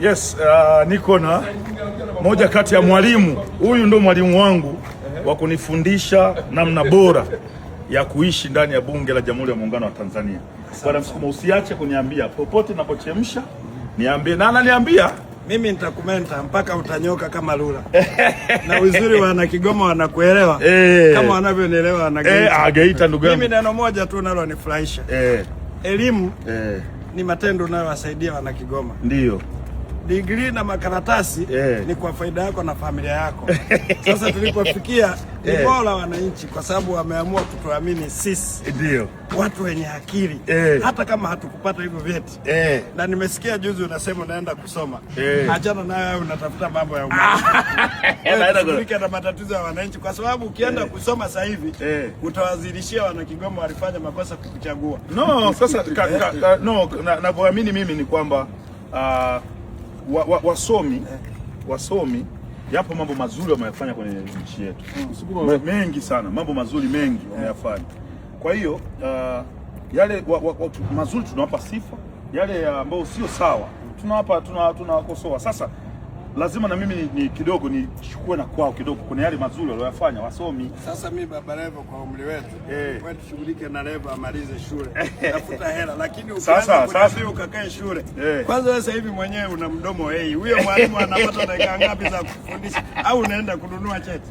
Yes, niko na moja kati ya mwalimu. Huyu ndo mwalimu wangu wa kunifundisha namna bora ya kuishi ndani ya Bunge la Jamhuri ya Muungano wa Tanzania. Bwana Msukuma, usiache kuniambia popote ninapochemsha, niambie na ananiambia mimi nitakumenta mpaka utanyoka kama lula. Na uzuri wana Kigoma wanakuelewa kama wanavyonielewa wana Geita. Geita ndugu yangu. Mimi neno moja tu nalo nifurahisha. Elimu ni matendo unayowasaidia wana Kigoma. Ndio. Degree na makaratasi ni kwa faida yako na familia yako. Sasa tulipofikia ni bora wananchi, kwa sababu wameamua kutuamini sisi ndio watu wenye akili hata kama hatukupata hivyo vyeti. Na nimesikia juzi unasema unaenda kusoma. Achana nayo, unatafuta mambo ya umma. Na matatizo ya wananchi, kwa sababu ukienda kusoma sasa hivi utawazilishia wana Kigoma walifanya makosa kukuchagua. No, sasa na kuamini mimi ni kwamba wasomi yapo mambo mazuri wameyafanya kwenye nchi yetu. Mengi sana, mambo mazuri mengi wameyafanya. Kwa hiyo yale mazuri tunawapa sifa, yale ambayo sio sawa tunawakosoa. Sasa lazima na mimi ni kidogo nichukue na kwao kidogo kwenye yale mazuri waliyofanya wasomi. Sasa mimi Baba Levo, kwa umri wetu wewe tushughulike na Levo amalize shule, tafuta hela, lakini ukianza ukakae shule kwanza. Sasa hivi mwenyewe una mdomo huyo mwalimu anapata dakika ngapi za kufundisha? Au unaenda kununua cheti?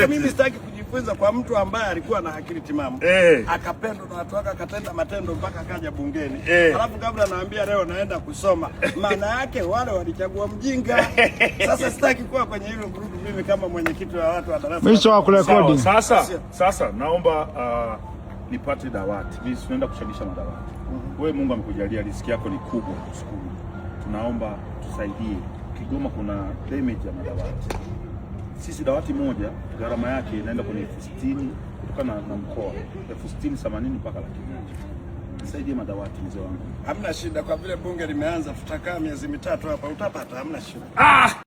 Mimi sitaki kujifunza kwa mtu ambaye alikuwa na akili timamu akapendwa na watu wake, akatenda matendo mpaka akaja bungeni, alafu kabla anaambia leo naenda kusoma, maana yake wale walichagua mjinga. Sasa sitaki kuwa kwenye hilo grupu mimi kama mwenyekiti wa watu wa darasa. Mwisho wa kurekodi. Sasa naomba nipate dawati. Mimi tunaenda kuchangisha madawati. Wewe Mungu amekujalia riziki yako ni kubwa kushukuru. Tunaomba tusaidie. Kigoma kuna damage ya madawati. Sisi dawati moja gharama yake inaenda kwenye 60,000 kutokana na mkoa. 60,080 mpaka 100,000. Nisaidie madawati mzee wangu. Hamna shida, kwa vile bunge limeanza tutakaa miezi mitatu hapa, utapata, hamna shida.